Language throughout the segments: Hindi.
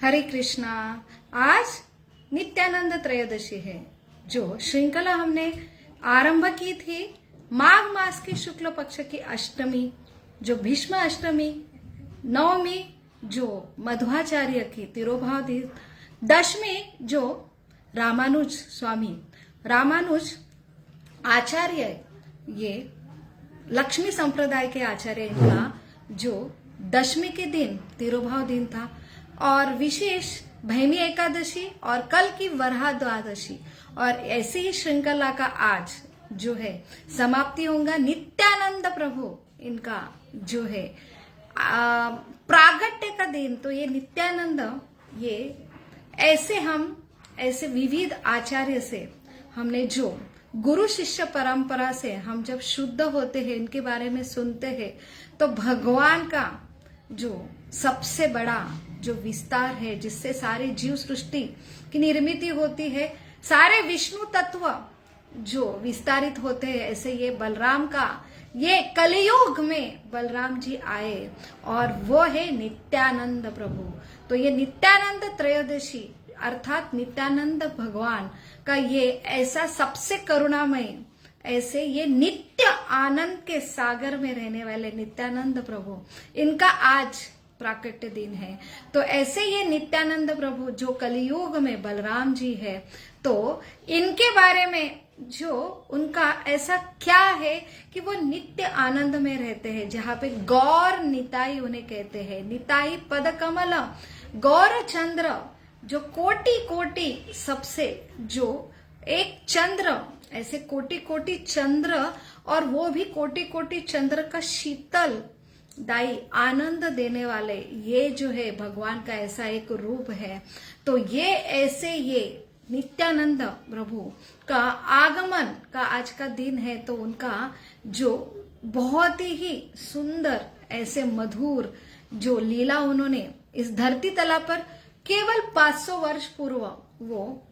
हरे कृष्णा। आज नित्यानंद त्रयोदशी है, जो श्रृंखला हमने आरंभ की थी माघ मास की शुक्ल पक्ष की अष्टमी, जो भीष्म अष्टमी, नवमी जो मध्वाचार्य की तिरुभाव दी, दशमी जो रामानुज आचार्य, ये लक्ष्मी संप्रदाय के आचार्य, इनका जो दशमी के दिन तिरुभाव दिन था, और विशेष भैमी एकादशी और कल की वरहा द्वादशी, और ऐसी ही श्रृंखला का आज जो है समाप्ति होगा। नित्यानंद प्रभु इनका जो है प्रागट्य का दिन, तो ये नित्यानंद, ये ऐसे विविध आचार्य से हमने जो गुरु शिष्य परंपरा से हम जब शुद्ध होते हैं, इनके बारे में सुनते हैं, तो भगवान का जो सबसे बड़ा जो विस्तार है, जिससे सारे जीव सृष्टि की निर्मित होती है, सारे विष्णु तत्व जो विस्तारित होते हैं, ऐसे ये बलराम का, ये कलयुग में बलराम जी आए, और वो है नित्यानंद प्रभु। तो ये नित्यानंद त्रयोदशी अर्थात नित्यानंद भगवान का ये ऐसा सबसे करुणामय, ऐसे ये नित्य आनंद के सागर में रहने वाले नित्यानंद प्रभु, इनका आज प्राकट्य दिन है। तो ऐसे ये नित्यानंद प्रभु जो कलियुग में बलराम जी है, तो इनके बारे में जो उनका ऐसा क्या है कि वो नित्य आनंद में रहते हैं, जहां पे गौर निताई उन्हें कहते हैं। निताई पद कमल गौर चंद्र, जो कोटि कोटि सबसे जो एक चंद्र, ऐसे कोटि कोटि चंद्र, और वो भी कोटि कोटि चंद्र का शीतल दाई आनंद देने वाले, ये जो है भगवान का ऐसा एक रूप है। तो ये ऐसे ये नित्यानंद प्रभु का आगमन का आज का दिन है, तो उनका जो बहुत ही सुंदर ऐसे मधुर जो लीला उन्होंने इस धरती तला पर केवल 500 वर्ष पूर्व वो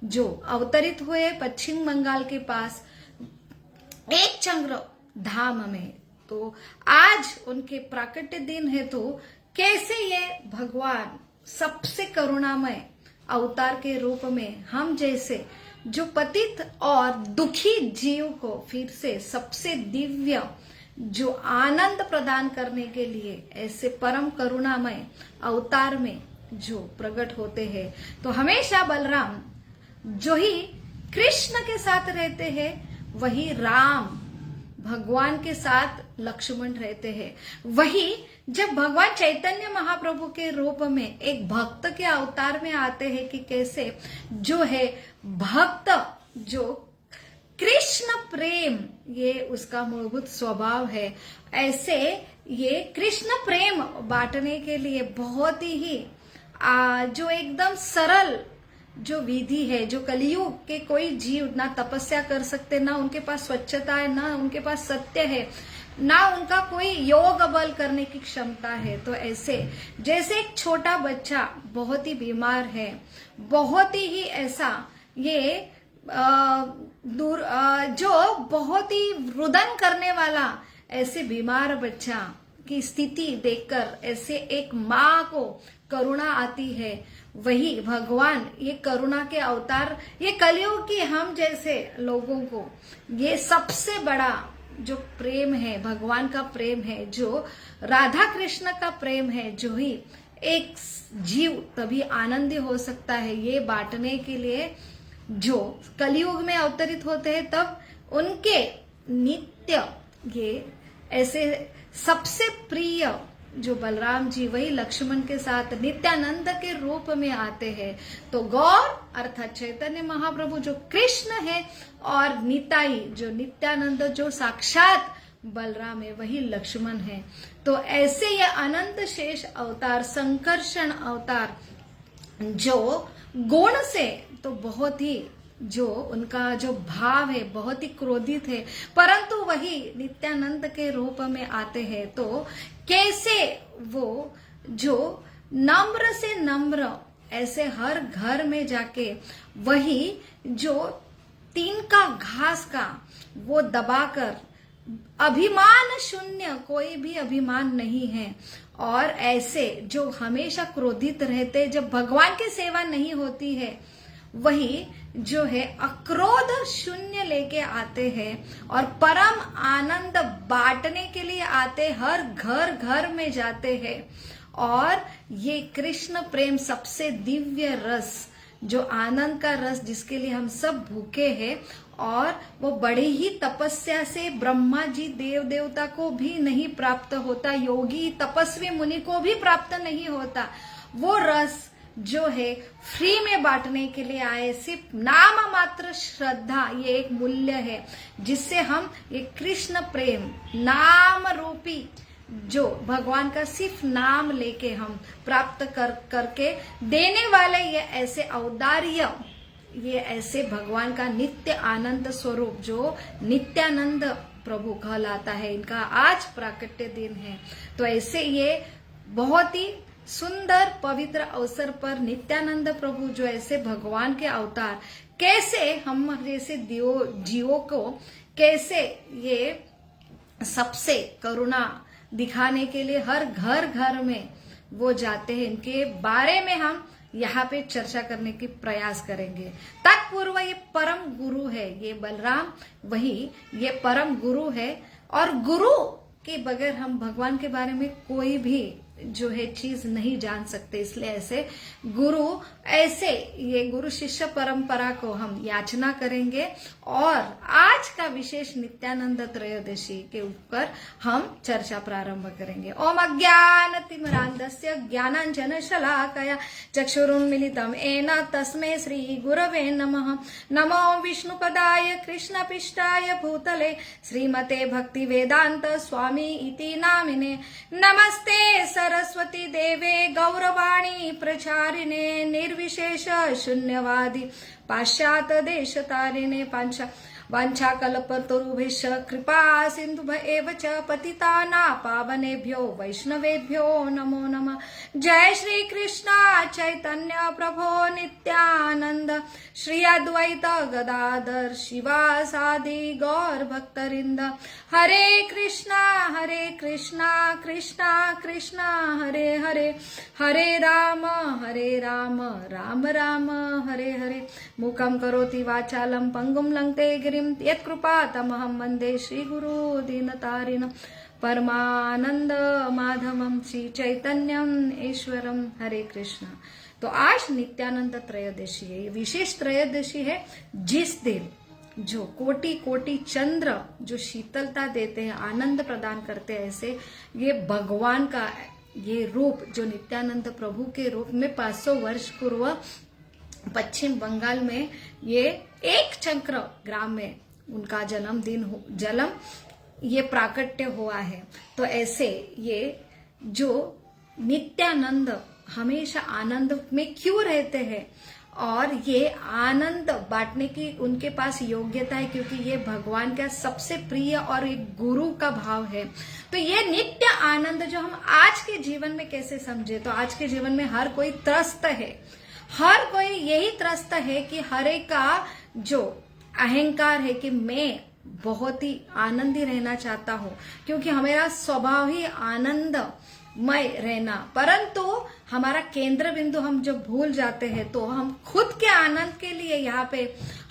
जो अवतरित हुए पश्चिम बंगाल के पास एक चंद्र धाम में, तो आज उनके प्राकट्य दिन है। तो कैसे ये भगवान सबसे करुणामय अवतार के रूप में हम जैसे जो पतित और दुखी जीव को फिर से सबसे दिव्य जो आनंद प्रदान करने के लिए ऐसे परम करुणामय अवतार में जो प्रकट होते हैं। तो हमेशा बलराम जो ही कृष्ण के साथ रहते हैं, वही राम भगवान के साथ लक्ष्मण रहते हैं। वही जब भगवान चैतन्य महाप्रभु के रूप में एक भक्त के अवतार में आते हैं, कि कैसे जो है भक्त जो कृष्ण प्रेम ये उसका मूलभूत स्वभाव है, ऐसे ये कृष्ण प्रेम बांटने के लिए बहुत ही जो एकदम सरल जो विधि है, जो कलियुग के कोई जीव ना तपस्या कर सकते, ना उनके पास स्वच्छता है, ना उनके पास सत्य है, ना उनका कोई योग बल करने की क्षमता है। तो ऐसे जैसे एक छोटा बच्चा बहुत ही बीमार है, बहुत ही ऐसा ये जो बहुत ही रुदन करने वाला ऐसे बीमार बच्चा की स्थिति देखकर ऐसे एक माँ को करुणा आती है, वही भगवान ये करुणा के अवतार, ये कलियुग की हम जैसे लोगों को ये सबसे बड़ा जो प्रेम है, भगवान का प्रेम है, जो राधा कृष्ण का प्रेम है, जो ही एक जीव तभी आनंदी हो सकता है, ये बांटने के लिए जो कलियुग में अवतरित होते हैं, तब उनके नित्य ये ऐसे सबसे प्रिय जो बलराम जी, वही लक्ष्मण के साथ नित्यानंद के रूप में आते हैं। तो गौर अर्थात चैतन्य महाप्रभु जो कृष्ण है, और निताई जो नित्यानंद जो साक्षात बलराम है, वही लक्ष्मण है। तो ऐसे ये अनंत शेष अवतार, संकर्षण अवतार, जो गुण से तो बहुत ही जो उनका जो भाव है बहुत ही क्रोधित है, परंतु वही नित्यानंद के रूप में आते हैं। तो कैसे वो जो नम्र से नम्र ऐसे हर घर में जाके वही जो तीन का घास का वो दबाकर, अभिमान शून्य, कोई भी अभिमान नहीं है, और ऐसे जो हमेशा क्रोधित रहते, जब भगवान की सेवा नहीं होती है, वही जो है अक्रोध शून्य लेके आते हैं और परम आनंद बांटने के लिए आते, हर घर घर में जाते हैं। और ये कृष्ण प्रेम सबसे दिव्य रस, जो आनंद का रस, जिसके लिए हम सब भूखे हैं, और वो बड़े ही तपस्या से ब्रह्मा जी देव देवता को भी नहीं प्राप्त होता, योगी तपस्वी मुनि को भी प्राप्त नहीं होता। वो रस जो है फ्री में बांटने के लिए आए, सिर्फ नाम मात्र श्रद्धा, ये एक मूल्य है जिससे हम ये कृष्ण प्रेम नाम रूपी, जो भगवान का सिर्फ नाम लेके हम प्राप्त करके देने वाले ये ऐसे औदार्य, ये ऐसे भगवान का नित्य आनंद स्वरूप जो नित्यानंद प्रभु कहलाता है, इनका आज प्राकट्य दिन है। तो ऐसे ये बहुत ही सुंदर पवित्र अवसर पर नित्यानंद प्रभु जो ऐसे भगवान के अवतार, कैसे हम जैसे जीवों को कैसे ये सबसे करुणा दिखाने के लिए हर घर घर में वो जाते हैं, इनके बारे में हम यहाँ पे चर्चा करने की प्रयास करेंगे। तत्पूर्व ये परम गुरु है, ये बलराम वही ये परम गुरु है, और गुरु के बगैर हम भगवान के बारे में कोई भी जो है चीज नहीं जान सकते। इसलिए ऐसे गुरु, ऐसे ये गुरु शिष्य परंपरा को हम याचना करेंगे। और आज का विशेष नित्यानंद त्रयोदशी के ऊपर हम चर्चा प्रारंभ करेंगे। ओम अज्ञानतिमिरान्धस्य ज्ञानाञ्जन शलाकया चक्षुरुन्मीलितं येन तस्मै श्री गुरवे नमः। नमो विष्णुपदाय कृष्णपृष्ठाय भूतले श्रीमते भक्ति वेदांत स्वामी इति नामिने। नमस्ते सरस्वती देवे गौरवाणी प्रचारिणे निर्विशेष शून्यवादी पाश्चात देश तारिणे। वाञ्छाकल्पतरुभ्यश्च कृपा सिन्धुभ्य एव च पतितानां पावनेभ्यो वैष्णवेभ्यो नमो नमः। जय श्री कृष्ण चैतन्य प्रभो नित्यानंद, श्री अद्वैत गदाधर शिवासादि गौर भक्तवृंद। हरे कृष्णा कृष्णा कृष्णा हरे हरे, हरे राम राम राम हरे हरे। मूकं करोति वाचालं पंगुं लंघते गिरिं यत्कृपातमहं वन्दे श्रीगुरु दीनतारिणं परमानंद माधवम श्री चैतन्यम ईश्वरम। हरे कृष्णा। तो आज नित्यानंद त्रयोदशी है, ये विशेष त्रयोदशी है जिस दिन जो कोटि कोटि चंद्र जो शीतलता देते हैं, आनंद प्रदान करते हैं, ऐसे ये भगवान का ये रूप जो नित्यानंद प्रभु के रूप में 500 वर्ष पूर्व पश्चिम बंगाल में ये एक चक्र ग्राम में उनका जन्म ये प्राकट्य हुआ है। तो ऐसे ये जो नित्यानंद हमेशा आनंद में क्यों रहते हैं, और ये आनंद बांटने की उनके पास योग्यता है, क्योंकि ये भगवान का सबसे प्रिय और एक गुरु का भाव है। तो ये नित्य आनंद जो हम आज के जीवन में कैसे समझे, तो आज के जीवन में हर कोई त्रस्त है, हर कोई यही त्रस्त है कि हर एक का जो अहंकार है कि मैं बहुत ही आनंदी रहना चाहता हूँ, क्योंकि हमारा स्वभाव ही आनंदमय रहना। परंतु हमारा केंद्र बिंदु हम जब भूल जाते हैं, तो हम खुद के आनंद के लिए यहाँ पे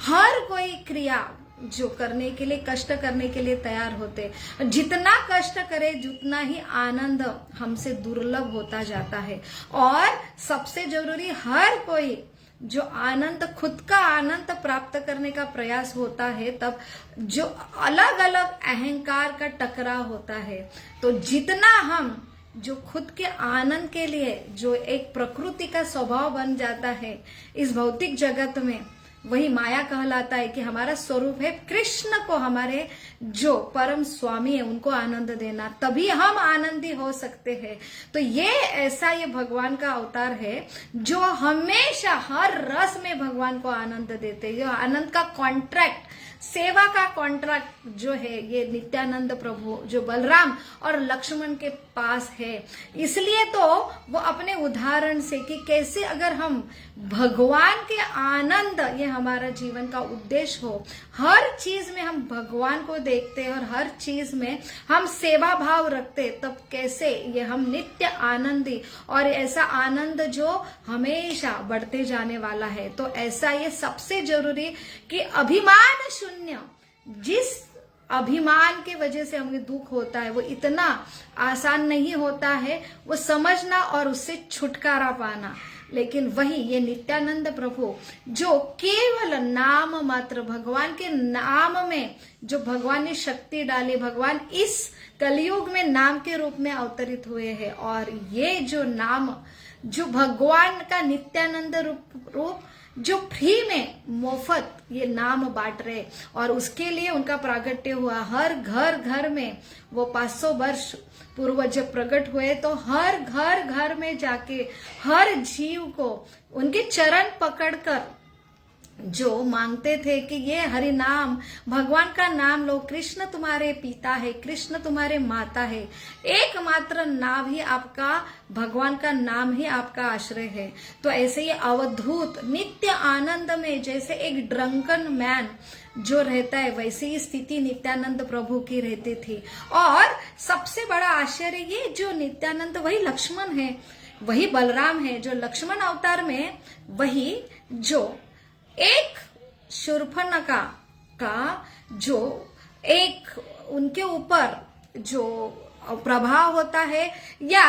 हर कोई क्रिया जो करने के लिए, कष्ट करने के लिए तैयार होते। जितना कष्ट करे जितना ही आनंद हमसे दुर्लभ होता जाता है। और सबसे जरूरी, हर कोई जो आनंद, खुद का आनंद प्राप्त करने का प्रयास होता है, तब जो अलग अलग अहंकार का टकराव होता है। तो जितना हम जो खुद के आनंद के लिए जो एक प्रकृति का स्वभाव बन जाता है इस भौतिक जगत में, वही माया कहलाता है कि हमारा स्वरूप है कृष्ण को, हमारे जो परम स्वामी है उनको आनंद देना, तभी हम आनंदी हो सकते हैं। तो ये ऐसा ये भगवान का अवतार है जो हमेशा हर रस में भगवान को आनंद देते हैं। आनंद का कॉन्ट्रैक्ट, सेवा का कॉन्ट्रैक्ट जो है ये नित्यानंद प्रभु जो बलराम और लक्ष्मण के पास है। इसलिए तो वो अपने उदाहरण से कि कैसे अगर हम भगवान के आनंद ये हमारा जीवन का उद्देश्य हो, हर चीज में हम भगवान को देखते हैं और हर चीज में हम सेवा भाव रखते, तब कैसे ये हम नित्य आनंदी और ऐसा आनंद जो हमेशा बढ़ते जाने वाला है। तो ऐसा ये सबसे जरूरी कि अभिमान शून्य, जिस अभिमान के वजह से हमें दुख होता है वो इतना आसान नहीं होता है वो समझना और उससे छुटकारा पाना। लेकिन वही ये नित्यानंद प्रभु जो केवल नाम मात्र, भगवान के नाम में जो भगवान ने शक्ति डाली, भगवान इस कलयुग में नाम के रूप में अवतरित हुए हैं और ये जो नाम जो भगवान का नित्यानंद रूप जो फ्री में मुफ्त ये नाम बांट रहे और उसके लिए उनका प्रागट्य हुआ। हर घर घर में वो 500 वर्ष पूर्व जब प्रकट हुए तो हर घर घर में जाके हर जीव को उनके चरण पकड़कर जो मांगते थे कि ये हरि नाम, भगवान का नाम लो, कृष्ण तुम्हारे पिता है, कृष्ण तुम्हारे माता है, एकमात्र नाम ही आपका, भगवान का नाम ही आपका आश्रय है। तो ऐसे ये अवधूत नित्य आनंद में जैसे एक ड्रंकन मैन जो रहता है वैसे ही स्थिति नित्यानंद प्रभु की रहती थी। और सबसे बड़ा आश्चर्य ये जो नित्यानंद वही लक्ष्मण है, वही बलराम है, जो लक्ष्मण अवतार में वही जो एक शूर्पणखा का जो एक उनके ऊपर जो प्रभाव होता है या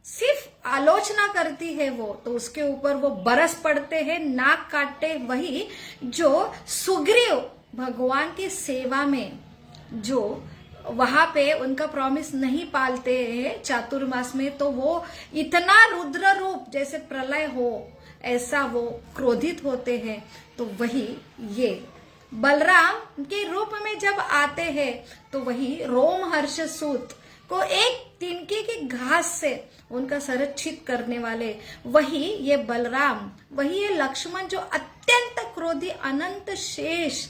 सिर्फ आलोचना करती है वो, तो उसके ऊपर वो बरस पड़ते हैं, नाक काटते। वही जो सुग्रीव भगवान की सेवा में जो वहां पे उनका प्रॉमिस नहीं पालते हैं चातुर्मास में, तो वो इतना रुद्र रूप जैसे प्रलय हो ऐसा वो क्रोधित होते हैं। तो वही ये बलराम के रूप में जब आते हैं तो वही रोमहर्ष सूत को एक तिनके की घास से उनका संरक्षित करने वाले वही ये बलराम, वही ये लक्ष्मण जो अत्यंत क्रोधी अनंत शेष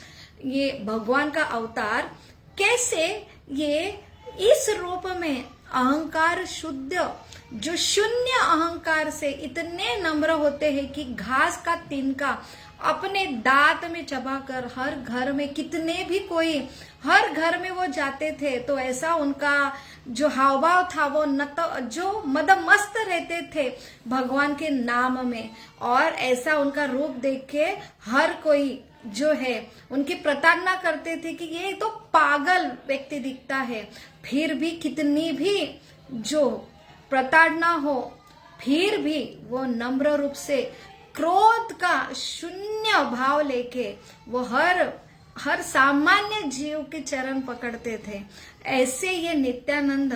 ये भगवान का अवतार, कैसे ये इस रूप में अहंकार शुद्ध जो शून्य अहंकार से इतने नम्र होते हैं कि घास का तिनका अपने दांत में चबाकर हर घर में कितने भी कोई हर घर में वो जाते थे तो ऐसा उनका जो हावभाव था वो जो मदमस्त रहते थे भगवान के नाम में। और ऐसा उनका रूप देख के हर कोई जो है उनकी प्रताड़ना करते थे कि ये तो पागल व्यक्ति दिखता है, फिर भी कितनी भी जो प्रताड़ना हो फिर भी वो नम्र रूप से क्रोध का शून्य भाव लेके वो हर सामान्य जीव के चरण पकड़ते थे। ऐसे ये नित्यानंद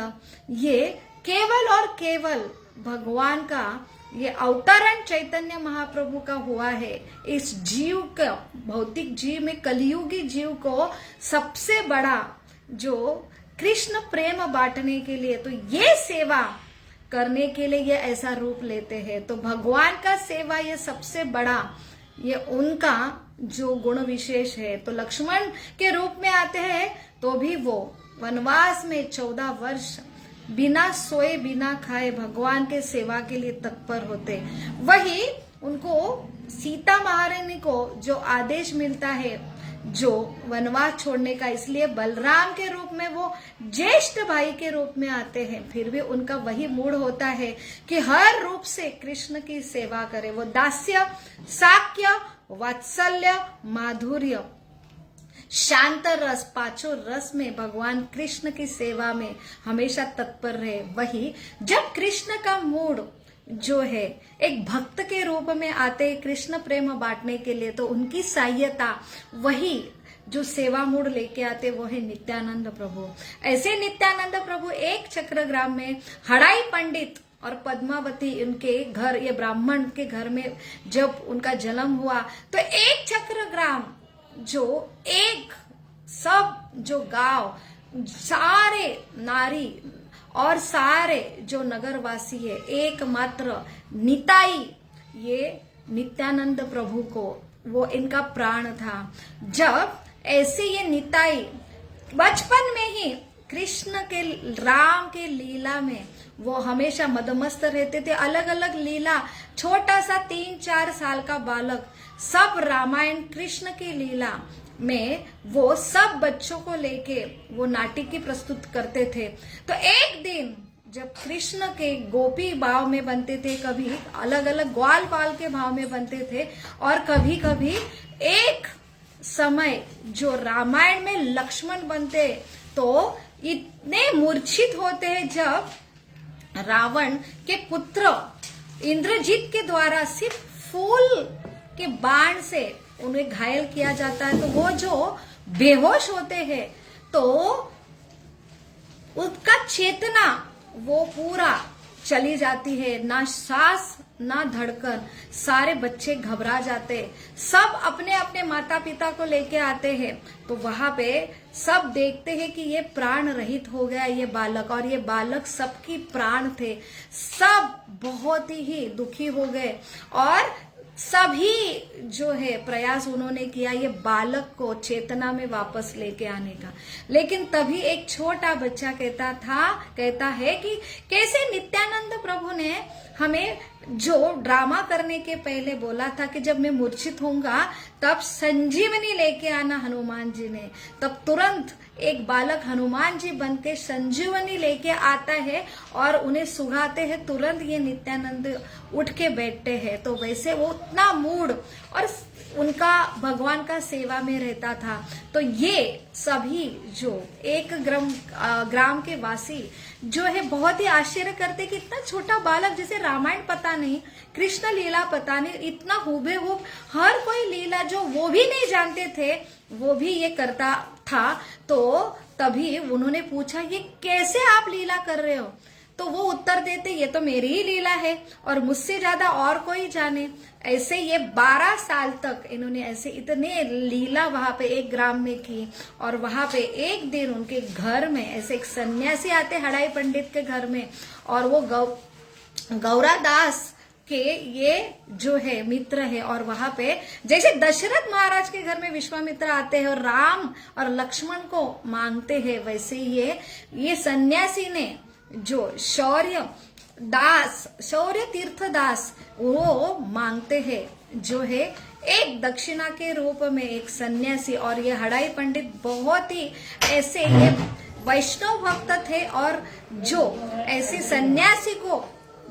ये केवल और केवल भगवान का ये अवतरण चैतन्य महाप्रभु का हुआ है। इस जीव का भौतिक जीव में कलियुगी जीव को सबसे बड़ा जो कृष्ण प्रेम बांटने के लिए, तो ये सेवा करने के लिए ये ऐसा रूप लेते हैं। तो भगवान का सेवा ये सबसे बड़ा ये उनका जो गुण विशेष है। तो लक्ष्मण के रूप में आते हैं तो भी वो वनवास में 14 वर्ष बिना सोए बिना खाए भगवान के सेवा के लिए तत्पर होते। वही उनको सीता महारानी को जो आदेश मिलता है जो वनवास छोड़ने का, इसलिए बलराम के रूप में वो ज्येष्ठ भाई के रूप में आते हैं। फिर भी उनका वही मूड होता है कि हर रूप से कृष्ण की सेवा करे। वो दास्य, साक्य, वात्सल्य, माधुर्य, शांत रस, पांचों रस में भगवान कृष्ण की सेवा में हमेशा तत्पर रहे। वही जब कृष्ण का मूड जो है एक भक्त के रूप में आते कृष्ण प्रेम बांटने के लिए, तो उनकी सहायता वही जो सेवा मूड लेके आते वो है नित्यानंद प्रभु। ऐसे नित्यानंद प्रभु एक चक्रग्राम में हड़ाई पंडित और पद्मावती उनके घर, ये ब्राह्मण के घर में जब उनका जन्म हुआ तो एक चक्रग्राम जो एक सब जो गांव सारे नारी और सारे जो नगरवासी है एकमात्र निताई ये नित्यानंद प्रभु को वो इनका प्राण था। जब ऐसे ये निताई बचपन में ही कृष्ण के राम के लीला में वो हमेशा मदमस्त रहते थे। अलग अलग लीला, छोटा सा 3-4 साल का बालक सब रामायण कृष्ण की लीला में वो सब बच्चों को लेके वो नाटिकी प्रस्तुत करते थे। तो एक दिन जब कृष्ण के गोपी भाव में बनते थे, कभी अलग अलग ग्वाल बाल के भाव में बनते थे, और कभी कभी एक समय जो रामायण में लक्ष्मण बनते तो इतने मूर्छित होते हैं जब रावण के पुत्र इंद्रजीत के द्वारा सिर्फ फूल के बाण से उन्हें घायल किया जाता है। तो वो जो बेहोश होते हैं तो उसका चेतना वो पूरा चली जाती है, ना सांस ना धड़कन। सारे बच्चे घबरा जाते, सब अपने अपने माता पिता को लेके आते हैं। तो वहां पे सब देखते हैं कि ये प्राण रहित हो गया ये बालक, और ये बालक सबकी प्राण थे। सब बहुत ही दुखी हो गए और सभी जो है प्रयास उन्होंने किया ये बालक को चेतना में वापस लेके आने का। लेकिन तभी एक छोटा बच्चा कहता है कि कैसे नित्यानंद प्रभु ने हमें जो ड्रामा करने के पहले बोला था कि जब मैं मूर्छित होऊंगा तब संजीवनी लेके आना हनुमान जी ने। तब तुरंत एक बालक हनुमान जी बनके संजीवनी लेके आता है और उन्हें सुगाते हैं। तुरंत ये नित्यानंद उठ के बैठते हैं। तो वैसे वो उतना मूड और उनका भगवान का सेवा में रहता था। तो ये सभी जो एक ग्राम के वासी जो है बहुत ही आश्चर्य करते कि इतना छोटा बालक, जिसे रामायण पता नहीं, कृष्ण लीला पता नहीं, इतना हुबेहूब हर कोई लीला जो वो भी नहीं जानते थे वो भी ये करता था। तो तभी उन्होंने पूछा ये कैसे आप लीला कर रहे हो? तो वो उत्तर देते ये तो मेरी ही लीला है और मुझसे ज्यादा और कोई जाने। ऐसे ये 12 साल तक इन्होंने ऐसे इतने लीला वहां पे एक ग्राम में की। और वहां पे एक दिन उनके घर में ऐसे एक सन्यासी आते हड़ाई पंडित के घर में, और वो गौरा दास के ये जो है मित्र है। और वहां पे जैसे दशरथ महाराज के घर में विश्वामित्र आते हैं और राम और लक्ष्मण को मांगते हैं, वैसे ये सन्यासी ने जो शौर्य तीर्थ दास वो मांगते हैं जो है एक दक्षिणा के रूप में एक सन्यासी। और ये हड़ाई पंडित बहुत ही ऐसे ये वैष्णव भक्त थे और जो ऐसे सन्यासी को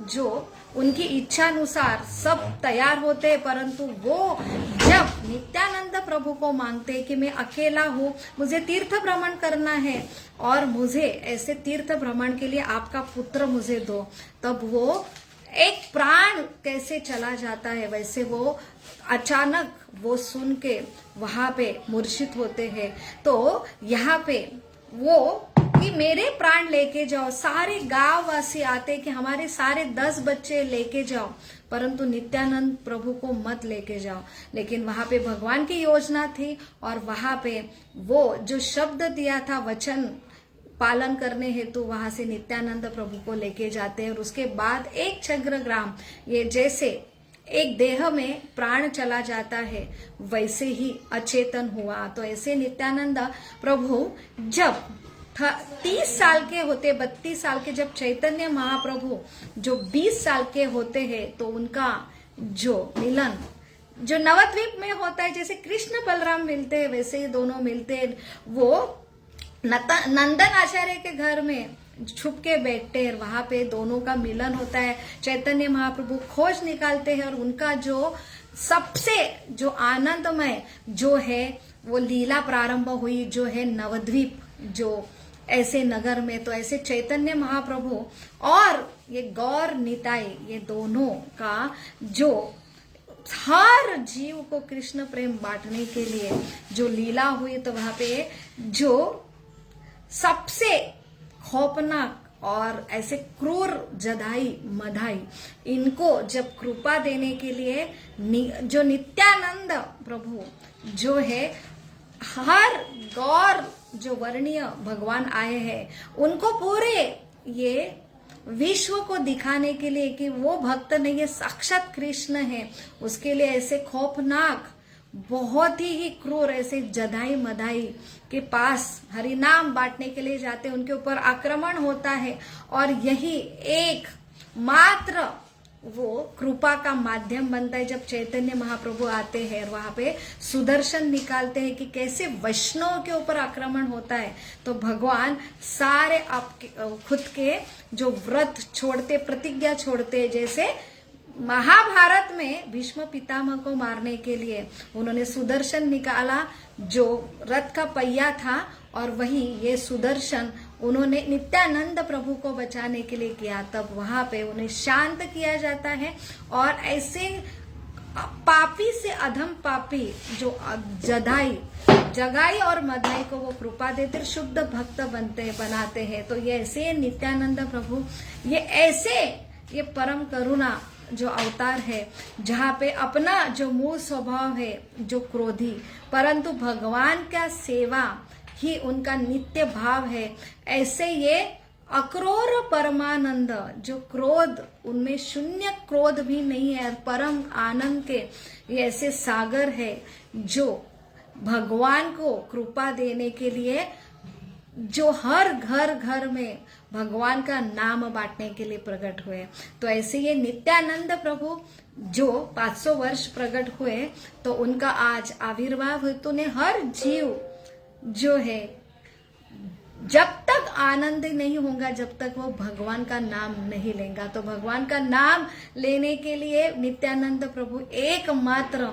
जो उनकी इच्छा अनुसार सब तैयार होते हैं, परंतु वो जब नित्यानंद प्रभु को मांगते कि मैं अकेला हूँ, मुझे तीर्थ भ्रमण करना है और मुझे ऐसे तीर्थ भ्रमण के लिए आपका पुत्र मुझे दो, तब वो एक प्राण कैसे चला जाता है वैसे वो अचानक वो सुन के वहां पे मूर्छित होते हैं। तो यहाँ पे वो कि मेरे प्राण लेके जाओ, सारे गांव वासी आते कि हमारे सारे 10 बच्चे लेके जाओ, परंतु नित्यानंद प्रभु को मत लेके जाओ। लेकिन वहां पे भगवान की योजना थी और वहां पे वो जो शब्द दिया था वचन पालन करने हेतु वहां से नित्यानंद प्रभु को लेके जाते हैं। और उसके बाद एक छग्रग्राम, ये जैसे एक देह में प्राण चला जाता है वैसे ही अचेतन हुआ। तो ऐसे नित्यानंद प्रभु जब 30 साल के होते, 32 साल के जब चैतन्य महाप्रभु जो 20 साल के होते हैं, तो उनका जो मिलन जो नवद्वीप में होता है, जैसे कृष्ण बलराम मिलते हैं वैसे ही दोनों मिलते हैं। वो नंदन आचार्य के घर में छुप के बैठते हैं, वहां पे दोनों का मिलन होता है। चैतन्य महाप्रभु खोज निकालते हैं और उनका जो सबसे जो आनंदमय जो है वो लीला प्रारंभ हुई जो है नवद्वीप जो ऐसे नगर में। तो ऐसे चैतन्य महाप्रभु और ये गौर निताई, ये दोनों का जो हर जीव को कृष्ण प्रेम बांटने के लिए जो लीला हुई, तो वहां पे जो सबसे खौफनाक और ऐसे क्रूर जदाई मधाई, इनको जब कृपा देने के लिए जो नित्यानंद प्रभु जो है हर गौर जो वर्णीय भगवान आए हैं उनको पूरे ये विश्व को दिखाने के लिए कि वो भक्त नहीं है, साक्षात कृष्ण है, उसके लिए ऐसे खौफनाक बहुत ही क्रूर ऐसे जदाई मदाई के पास हरिनाम बांटने के लिए जाते हैं, उनके ऊपर आक्रमण होता है। और यही एक मात्र वो कृपा का माध्यम बनता है जब चैतन्य महाप्रभु आते हैं और वहां पे सुदर्शन निकालते हैं कि कैसे वैष्णव के ऊपर आक्रमण होता है। तो भगवान सारे आपके खुद के जो व्रत छोड़ते, प्रतिज्ञा छोड़ते, जैसे महाभारत में भीष्म पितामह को मारने के लिए उन्होंने सुदर्शन निकाला जो रथ का पहिया था, और वही ये सुदर्शन उन्होंने नित्यानंद प्रभु को बचाने के लिए किया। तब वहां पे उन्हें शांत किया जाता है और ऐसे पापी से अधम पापी जो जगाई और मदाई को वो कृपा देते शुद्ध भक्त बनाते हैं। तो ये ऐसे नित्यानंद प्रभु, ये परम करुणा जो अवतार है, जहाँ पे अपना जो मूल स्वभाव है जो क्रोधी, परंतु भगवान का सेवा ही उनका नित्य भाव है, ऐसे ये अक्रोर परमानंद जो क्रोध, उनमें शून्य क्रोध भी नहीं है, परम आनंद के ये ऐसे सागर है जो भगवान को कृपा देने के लिए, जो हर घर में भगवान का नाम बांटने के लिए प्रकट हुए। तो ऐसे ये नित्यानंद प्रभु जो 500 वर्ष प्रकट हुए, तो उनका आज आविर्भाव हुए। तो ने हर जीव जो है, जब तक आनंद नहीं होगा, जब तक वो भगवान का नाम नहीं लेगा। तो भगवान का नाम लेने के लिए नित्यानंद प्रभु एकमात्र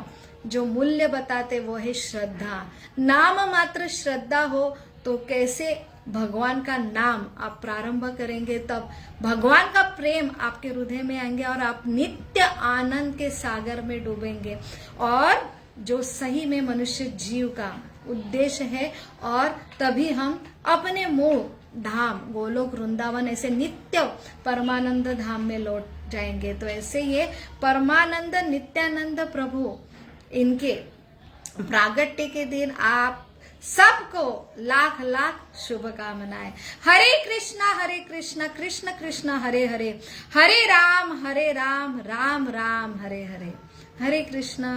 जो मूल्य बताते वो है श्रद्धा। नाम मात्र श्रद्धा हो तो कैसे भगवान का नाम आप प्रारंभ करेंगे, तब भगवान का प्रेम आपके हृदय में आएंगे और आप नित्य आनंद के सागर में डूबेंगे। और जो सही में मनुष्य जीव का उद्देश्य है, और तभी हम अपने मूल धाम गोलोक वृंदावन ऐसे नित्य परमानंद धाम में लौट जाएंगे। तो ऐसे ये परमानंद नित्यानंद प्रभु, इनके प्रागट्य के दिन आप सबको लाख लाख शुभकामनाएं। हरे कृष्णा कृष्ण कृष्ण हरे हरे, हरे राम राम राम हरे हरे। हरे कृष्णा।